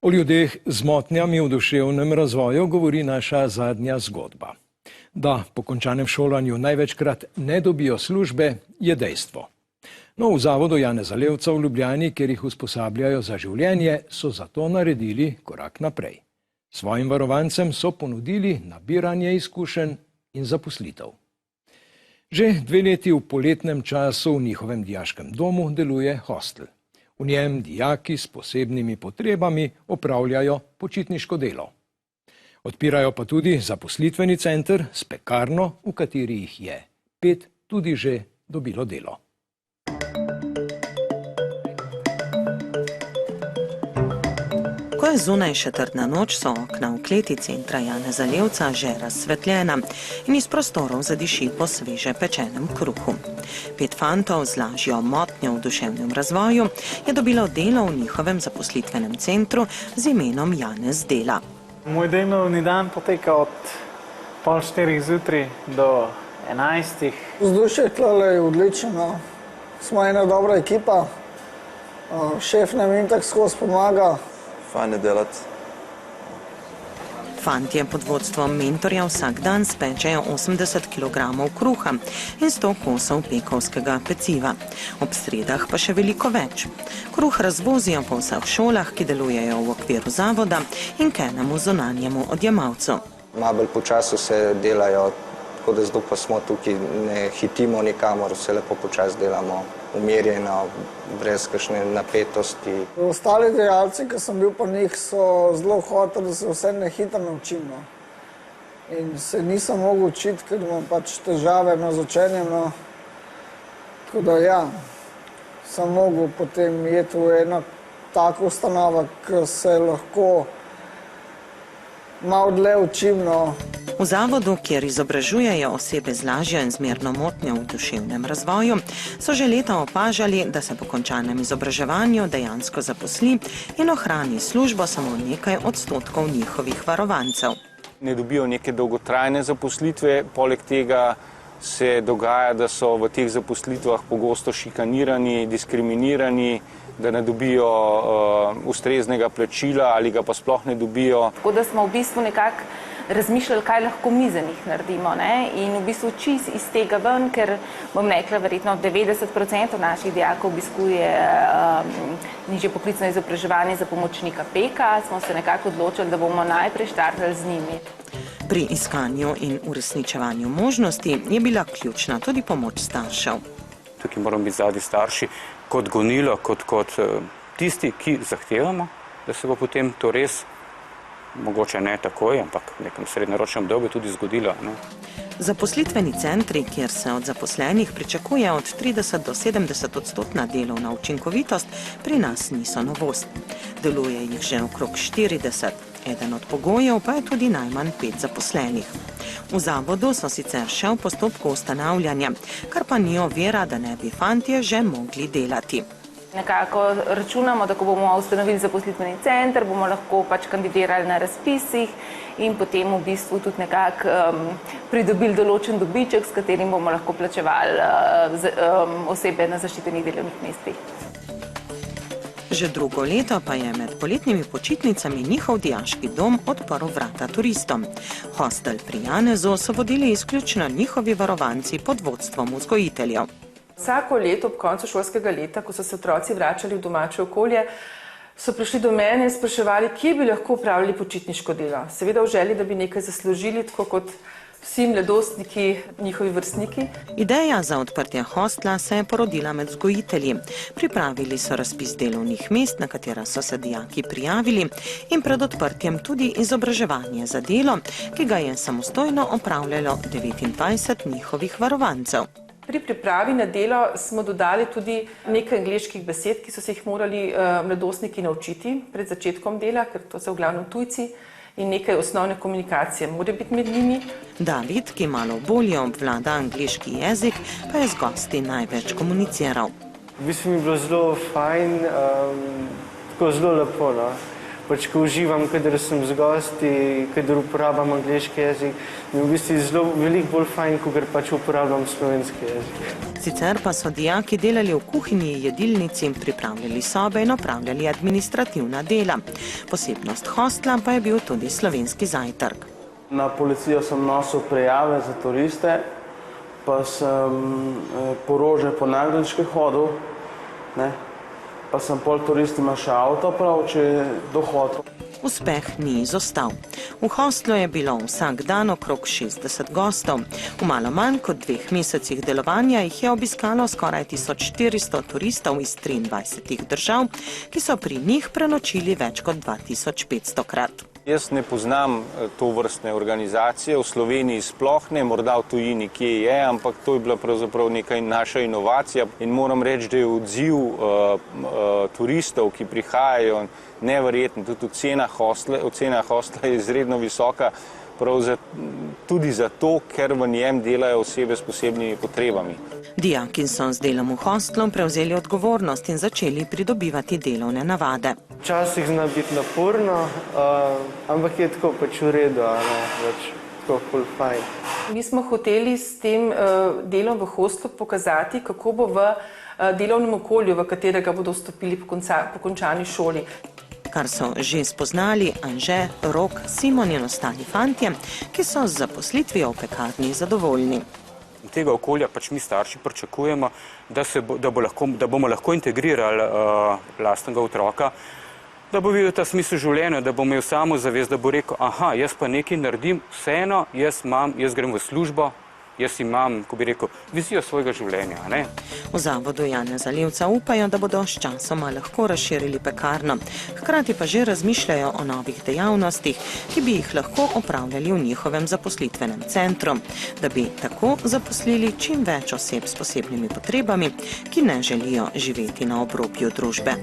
O ljudeh z motnjami v duševnem razvoju govori naša zadnja zgodba. Da po končanem šolanju največkrat ne dobijo službe, je dejstvo. No, v zavodu Janeza Levca v Ljubljani, kjer jih usposabljajo za življenje, so zato naredili korak naprej. Svojim varovancem so ponudili nabiranje izkušenj in zaposlitev. Že 2 leti v poletnem času v njihovem dijaškem domu deluje hostel. V njem dijaki s posebnimi potrebami opravljajo počitniško delo. Odpirajo pa tudi zaposlitveni center s pekarno, v kateri jih je 5 tudi že dobilo delo. Ko je zunaj še trdna noč, so okna v kleti centra Janeza Levca že razsvetljena in iz prostorov zadiši po sveže pečenem kruhu. 5 fantov z lažjo motnjo v duševnem razvoju je dobilo delo v njihovem zaposlitvenem centru z imenom Janez dela. Moj delovni dan poteka od 3:30 zjutraj do 11. Vzdušje tukaj je odlično. Smo ena dobra ekipa. Šef nam in tako skozi pomaga. Fajn je delati. Fantje pod vodstvom mentorja vsak dan spečejo 80 kg kruha in 100 kosov pekovskega peciva. Ob sredah pa še veliko več. Kruh razvozijo po vseh šolah, ki delujejo v okviru zavoda in k enemu zunanjemu odjemalcu. Malo bolj počasi se delajo, tako da zdaj pa smo tukaj, ne hitimo nikamor, vse lepo počasi delamo, umirjeno, brez kakšne napetosti. Ostali delavci, ki sem bil pa njih, so zelo hoteli, da se vse ne hitro naučim. In se nisem mogel učiti, ker imam pač težave z učenjem. Tako da ja, sem mogel potem iti v eno tako ustanovo, ki se lahko malo dlje učim. V zavodu, kjer izobražujejo osebe z lažjo in zmerno motnjo v duševnem razvoju, so že leta opažali, da se po končanem izobraževanju dejansko zaposli in ohrani službo samo nekaj odstotkov njihovih varovancev. Ne dobijo neke dolgotrajne zaposlitve, poleg tega se dogaja, da so v teh zaposlitvah pogosto šikanirani, diskriminirani, da ne dobijo ustreznega plačila ali ga pa sploh ne dobijo. Tako da smo v bistvu nekako razmišljali, kaj lahko mi za njih naredimo, in v bistvu čisto iz tega ven, ker bom rekla, verjetno 90% naših dijakov obiskuje nižje poklicno izobraževanje za pomočnika peka, smo se nekako odločili, da bomo najprej štartali z njimi. Pri iskanju in uresničevanju možnosti je bila ključna tudi pomoč staršev. Tukaj moramo biti zadnji starši kot gonilo, kot tisti, ki zahtevamo, da se bo potem to res, mogoče ne takoj, ampak v nekem srednjeročnem obdobju tudi zgodilo. Zaposlitveni centri, kjer se od zaposlenih pričakuje od 30 do 70% delovna učinkovitost, pri nas niso novost. Deluje jih že okrog 40. Eden od pogojev pa je tudi najmanj 5 zaposlenih. V zavodu so sicer še v postopku ustanavljanja, kar pa ni ovira, da ne bi fantje že mogli delati. Nekako računamo, da ko bomo ustanovili zaposlitveni center, bomo lahko pač kandidirali na razpisih in potem v bistvu tudi nekako pridobili določen dobiček, s katerim bomo lahko plačevali osebe na zaščitenih delovnih mestih. Že drugo leto pa je med poletnimi počitnicami njihov dijaški dom odprl vrata turistom. Hostel pri Janezu so vodili izključno njihovi varovanci pod vodstvom vzgojiteljev. Vsako leto ob koncu šolskega leta, ko so se otroci vračali v domače okolje, so prišli do mene in spraševali, kje bi lahko opravili počitniško delo. Seveda v želji, da bi nekaj zaslužili, tako kot vsi mladostniki, njihovi vrstniki. Ideja za odprtje hostla se je porodila med vzgojitelji. Pripravili so razpis delovnih mest, na katera so se dijaki prijavili, in pred odprtjem tudi izobraževanje za delo, ki ga je samostojno opravljalo 29 njihovih varovancev. Pri pripravi na delo smo dodali tudi nekaj angleških besed, ki so se jih morali mladostniki naučiti pred začetkom dela, ker to so v glavnem tujci, in nekaj osnovne komunikacije mora biti med njimi. David, ki malo bolje obvlada angleški jezik, pa je z gosti največ komuniciral. V bistvu mi je bilo zelo fajn, tako zelo lepo. pač ko uživam, kadar sem z gosti, kadar uporabljam angleški jezik, mi v bistvu zelo veliko bolj fajn, kot pač uporabljam slovenski jezik. Sicer pa so dijaki delali v kuhinji, jedilnici, pripravljali sobe in opravljali administrativna dela. Posebnost hostla pa je bil tudi slovenski zajtrk. Na policijo sem nosil prijave za turiste, pa sem porože po nageljčke hodil, ne? Pa sem pol turistima še avto prav, če je dohodil. Uspeh ni izostal. V hostlu je bilo vsak dan okrog 60 gostov. V malo manj kot 2 mesecih delovanja jih je obiskalo skoraj 1400 turistov iz 23 držav, ki so pri njih prenočili več kot 2500 krat. Jaz ne poznam to vrstne organizacije, v Sloveniji sploh ne, morda v tujini kje je, ampak to je bila pravzaprav neka naša inovacija in moram reči, da je odziv turistov, ki prihajajo, neverjetno, tudi ocena hostla je izredno visoka, tudi zato, ker v njem delajo osebe s posebnimi potrebami. Dijaki so z delom v hostlu prevzeli odgovornost in začeli pridobivati delovne navade. Včasih zna biti naporno, ampak je tako pač v redu, pač tako ful fajn. Mi smo hoteli s tem delom v hostlu pokazati, kako bo v delovnem okolju, v katerega bodo vstopili po končani šoli. Kar so že spoznali Anže, Rok, Simon in ostali fantje, ki so z zaposlitvijo v pekarni zadovoljni. Tega okolja pač mi starši pričakujemo, da bomo lahko integrirali lastnega otroka, da bo videl ta smisel življenja, da bo imel samozavest, da bo rekel, aha, jaz pa nekaj naredim, vseeno, jaz grem v službo, jaz imam, ko bi rekel, vizijo svojega življenja. Ne? V zavodu Janeza Levca upajo, da bodo s časoma lahko razširili pekarno. Hkrati pa že razmišljajo o novih dejavnostih, ki bi jih lahko opravljali v njihovem zaposlitvenem centru, da bi tako zaposlili čim več oseb s posebnimi potrebami, ki ne želijo živeti na obrobju družbe.